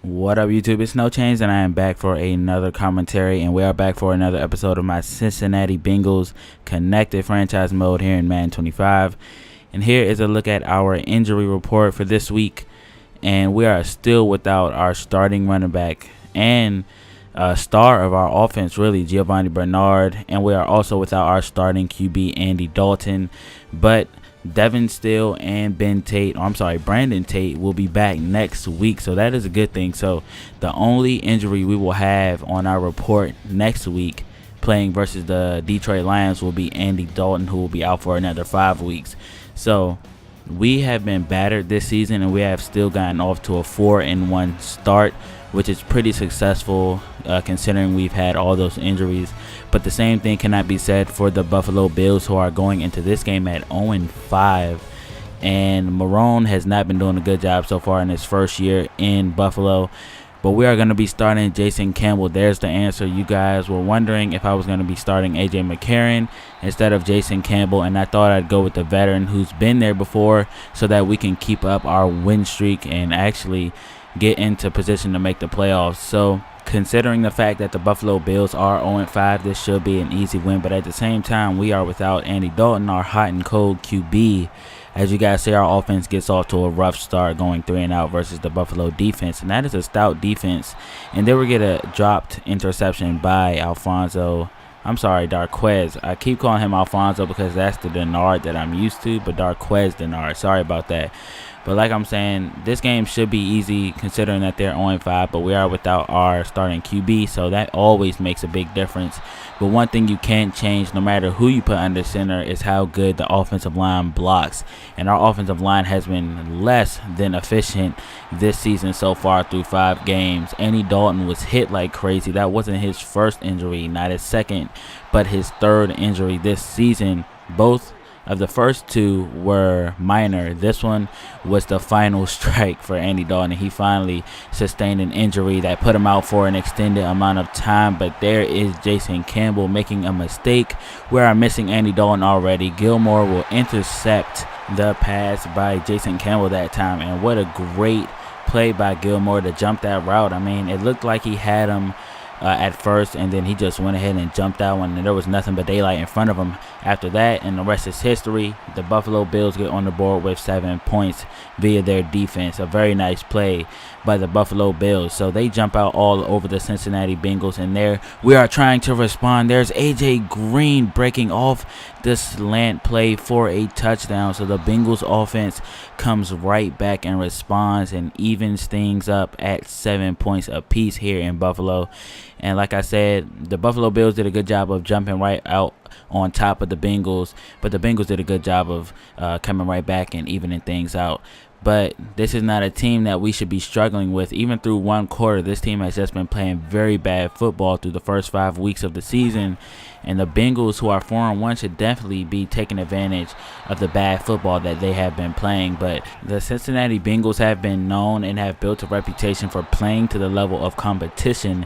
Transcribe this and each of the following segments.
What up, YouTube? It's NoChainzz, and I am back for another commentary, and we are back for another episode of my Cincinnati Bengals connected franchise mode here in Madden 25. And here is a look at our injury report for this week, and we are still without our starting running back and star of our offense, really, Giovanni Bernard, and we are also without our starting QB, Andy Dalton, but Devin Steele and Brandon Tate will be back next week, so that is a good thing. So the only injury we will have on our report next week playing versus the Detroit Lions will be Andy Dalton, who will be out for another 5 weeks. So we have been battered this season, and we have still gotten off to a 4-1 start, which is pretty successful considering we've had all those injuries. But the same thing cannot be said for the Buffalo Bills, who are going into this game at 0-5. And Marrone has not been doing a good job so far in his first year in Buffalo. But we are going to be starting Jason Campbell. There's the answer. You guys were wondering if I was going to be starting A.J. McCarron instead of Jason Campbell, and I thought I'd go with the veteran who's been there before so that we can keep up our win streak and actually get into position to make the playoffs. So considering the fact that the Buffalo Bills are 0-5, this should be an easy win. But at the same time, we are without Andy Dalton, our hot and cold QB. As you guys see, our offense gets off to a rough start going 3-and-out versus the Buffalo defense, and that is a stout defense. And then we get a dropped interception by Darquez. I keep calling him Alfonso because that's the Denard that I'm used to, but Darquez Denard. Sorry about that. But like I'm saying, this game should be easy considering that they're 0-5, but we are without our starting QB, so that always makes a big difference. But one thing you can't change, no matter who you put under center, is how good the offensive line blocks. And our offensive line has been less than efficient this season so far through 5 games. Andy Dalton was hit like crazy. That wasn't his first injury, not his second, but his third injury this season. Both of the first 2 were minor. This one was the final strike for Andy Dalton. He finally sustained an injury that put him out for an extended amount of time. But there is Jason Campbell making a mistake. We are missing Andy Dalton already. Gilmore will intercept the pass by Jason Campbell that time. And what a great play by Gilmore to jump that route. I mean, it looked like he had him at first, and then he just went ahead and jumped that one, and there was nothing but daylight in front of him after that, and the rest is history. The Buffalo Bills get on the board with 7 points via their defense. A very nice play by the Buffalo Bills. So they jump out all over the Cincinnati Bengals, and there we are trying to respond. There's A.J. Green breaking off the slant play for a touchdown. So the Bengals offense comes right back and responds and evens things up at 7 points apiece here in Buffalo. And like I said, the Buffalo Bills did a good job of jumping right out on top of the Bengals, but the Bengals did a good job of coming right back and evening things out. But this is not a team that we should be struggling with. Even through 1 quarter, this team has just been playing very bad football through the first 5 weeks of the season. And the Bengals, who are 4-1, should definitely be taking advantage of the bad football that they have been playing. But the Cincinnati Bengals have been known and have built a reputation for playing to the level of competition.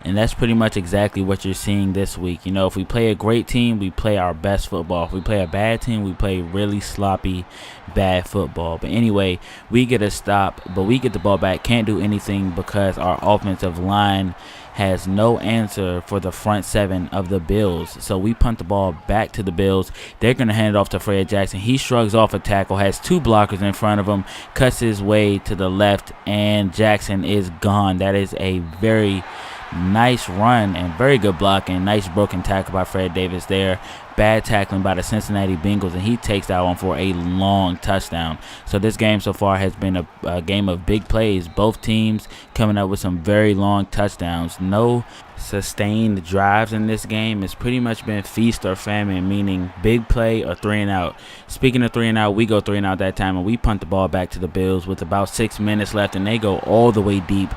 And that's pretty much exactly what you're seeing this week. You know, if we play a great team, we play our best football. If we play a bad team, we play really sloppy, bad football. But anyway, we get a stop, but we get the ball back. Can't do anything because our offensive line has no answer for the front 7 of the Bills. So we punt the ball back to the Bills. They're going to hand it off to Fred Jackson. He shrugs off a tackle, has 2 blockers in front of him, cuts his way to the left, and Jackson is gone. That is a very nice run and very good blocking. Nice broken tackle by Fred Davis there. Bad tackling by the Cincinnati Bengals, and he takes that one for a long touchdown. So this game so far has been a game of big plays. Both teams coming up with some very long touchdowns. No sustained drives in this game. It's pretty much been feast or famine, meaning big play or 3-and-out. Speaking of 3-and-out, we go 3-and-out that time, and we punt the ball back to the Bills with about 6 minutes left, and they go all the way deep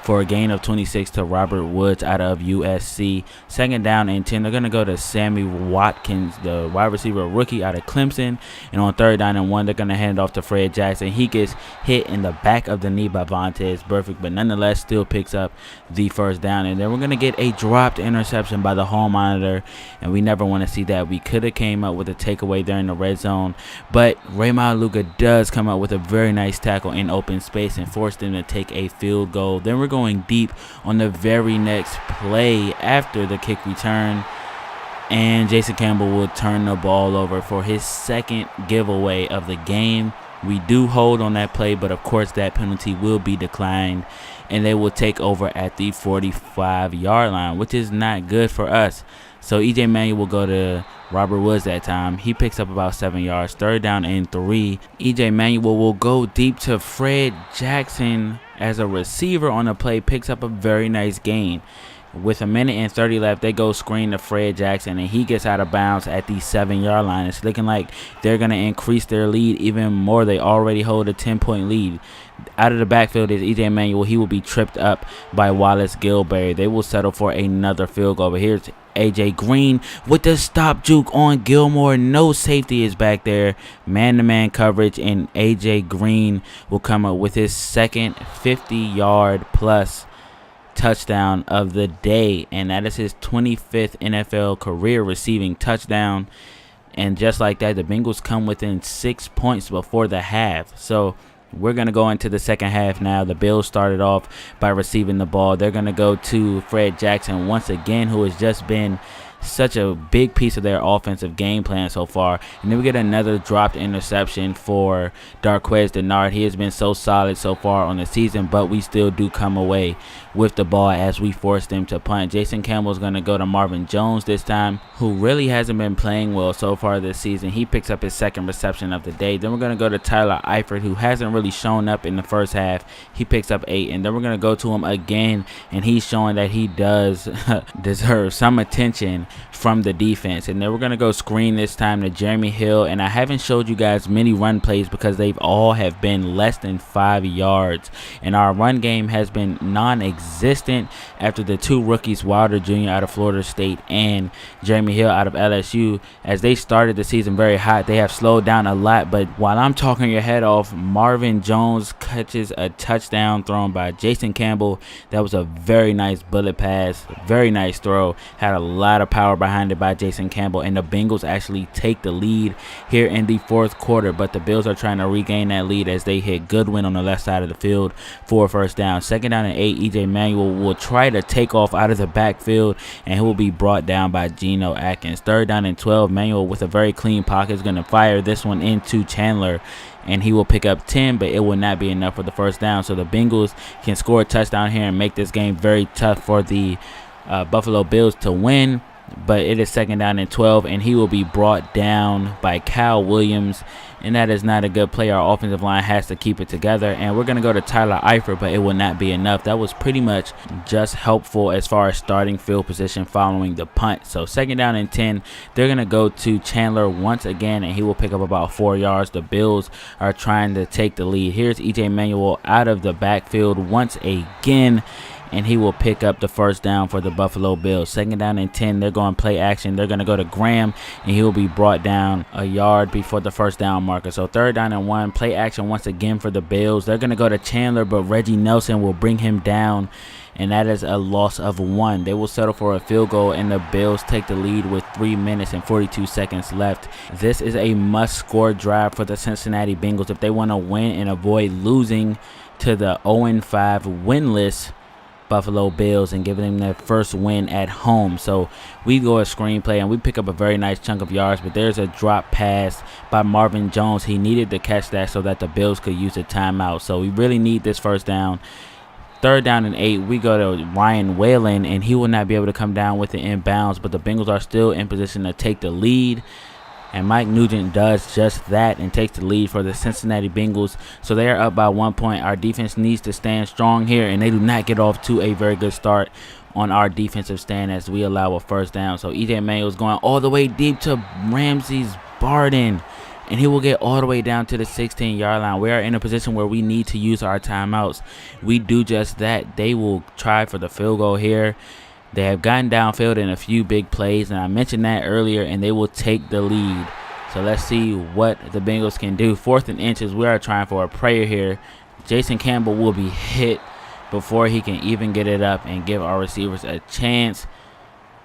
for a gain of 26 to Robert Woods out of USC. Second down and 10, they're going to go to Sammy Watkins, the wide receiver rookie out of Clemson. And on third down and 1, they're going to hand it off to Fred Jackson. He gets hit in the back of the knee by Vontaze Burfict, but nonetheless still picks up the first down. And then we're going to get a dropped interception by the hall monitor, and we never want to see that. We could have came up with a takeaway there in the red zone, but Raymond Luka does come up with a very nice tackle in open space and force them to take a field goal. Then we're going deep on the very next play after the kick return, and Jason Campbell will turn the ball over for his second giveaway of the game. We do hold on that play, but of course that penalty will be declined, and they will take over at the 45-yard line, which is not good for us. So EJ Manuel will go to Robert Woods that time. He picks up about 7 yards. Third down and 3. EJ Manuel will go deep to Fred Jackson as a receiver on the play. Picks up a very nice gain. With a minute and 30 left, they go screen to Fred Jackson, and he gets out of bounds at the 7-yard line. It's looking like they're going to increase their lead even more. They already hold a 10-point lead. Out of the backfield is EJ Manuel. He will be tripped up by Wallace Gilberry. They will settle for another field goal. But here's AJ Green with the stop juke on Gilmore. No safety is back there. Man-to-man coverage, and AJ Green will come up with his second 50-yard plus touchdown of the day, and that is his 25th NFL career receiving touchdown. And just like that, the Bengals come within 6 points before the half. So we're going to go into the second half now. The Bills started off by receiving the ball. They're going to go to Fred Jackson once again, who has just been such a big piece of their offensive game plan so far. And then we get another dropped interception for Darqueze Dennard. He has been so solid so far on the season, but we still do come away with the ball as we force them to punt. Jason Campbell is going to go to Marvin Jones this time, who really hasn't been playing well so far this season. He picks up his second reception of the day. Then we're going to go to Tyler Eifert, who hasn't really shown up in the first half. He picks up 8, and then we're going to go to him again, and he's showing that he does deserve some attention from the defense. And then we're going to go screen this time to Jeremy Hill, and I haven't showed you guys many run plays because they've all have been less than 5 yards, and our run game has been non-existent after the two rookies, Wilder Jr. out of Florida State and Jeremy Hill out of LSU, as they started the season very hot. They have slowed down a lot, but while I'm talking your head off, Marvin Jones catches a touchdown thrown by Jason Campbell. That was a very nice bullet pass, very nice throw, had a lot of power behind it by Jason Campbell, and the Bengals actually take the lead here in the fourth quarter, but the Bills are trying to regain that lead as they hit Goodwin on the left side of the field for a first down. Second down and 8, EJ Manuel will try to take off out of the backfield, and he will be brought down by Geno Atkins. Third down and 12, Manuel with a very clean pocket is going to fire this one into Chandler, and he will pick up 10, but it will not be enough for the first down. So the Bengals can score a touchdown here and make this game very tough for the Buffalo Bills to win. But it is second down and 12, and he will be brought down by Kyle Williams, and that is not a good play. Our offensive line has to keep it together, and we're going to go to Tyler Eifert, but it will not be enough. That was pretty much just helpful as far as starting field position following the punt. So second down and 10, they're going to go to Chandler once again, and he will pick up about 4 yards. The Bills are trying to take the lead. Here's EJ Manuel out of the backfield once again, and he will pick up the first down for the Buffalo Bills. Second down and 10, they're going play action. They're going to go to Graham, and he will be brought down a yard before the first down marker. So third down and 1, play action once again for the Bills. They're going to go to Chandler, but Reggie Nelson will bring him down, and that is a loss of 1. They will settle for a field goal, and the Bills take the lead with 3 minutes and 42 seconds left. This is a must-score drive for the Cincinnati Bengals if they want to win and avoid losing to the 0-5 winless Buffalo Bills and giving them their first win at home. So we go a screenplay and we pick up a very nice chunk of yards, but there's a drop pass by Marvin Jones. He needed to catch that so that the Bills could use a timeout. So we really need this first down. Third down and 8, we go to Ryan Whalen, and he will not be able to come down with the inbounds, but the Bengals are still in position to take the lead. And Mike Nugent does just that and takes the lead for the Cincinnati Bengals. So they are up by 1 point. Our defense needs to stand strong here, and they do not get off to a very good start on our defensive stand as we allow a first down. So EJ Manuel is going all the way deep to Ramses Barden. and he will get all the way down to the 16-yard line. We are in a position where we need to use our timeouts. We do just that. They will try for the field goal here. They have gotten downfield in a few big plays, and I mentioned that earlier, and they will take the lead. So let's see what the Bengals can do. 4th and inches. We are trying for a prayer here. Jason Campbell will be hit before he can even get it up and give our receivers a chance.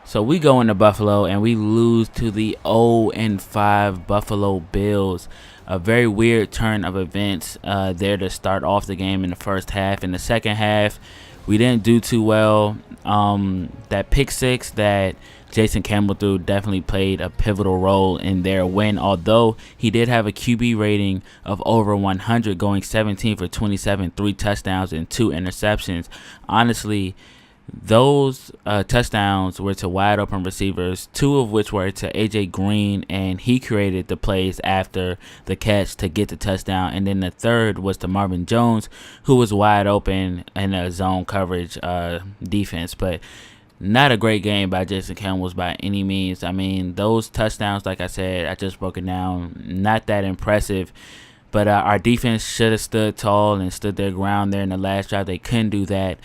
So we go into Buffalo, and we lose to the 0-5 Buffalo Bills. A very weird turn of events there to start off the game in the first half. In the second half, we didn't do too well. That pick six that Jason Campbell threw definitely played a pivotal role in their win, although he did have a QB rating of over 100, going 17 for 27, 3 touchdowns and 2 interceptions. Honestly, those touchdowns were to wide open receivers, 2 of which were to AJ Green, and he created the plays after the catch to get the touchdown. And then the third was to Marvin Jones, who was wide open in a zone coverage defense. But not a great game by Jason Campbell by any means. I mean, those touchdowns, like I said, I just broke it down, not that impressive. But our defense should have stood tall and stood their ground there in the last drive. They couldn't do that.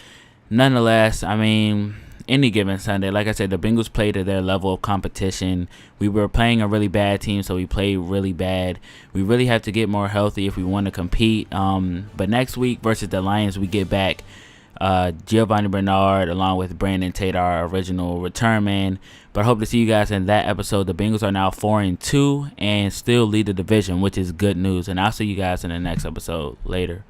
Nonetheless, I mean, any given Sunday, like I said, the Bengals played to their level of competition. We were playing a really bad team, so we played really bad. We really have to get more healthy if we want to compete. But next week versus the Lions, we get back Giovanni Bernard along with Brandon Tate, our original return man. But I hope to see you guys in that episode. The Bengals are now 4-2 and still lead the division, which is good news. And I'll see you guys in the next episode. Later.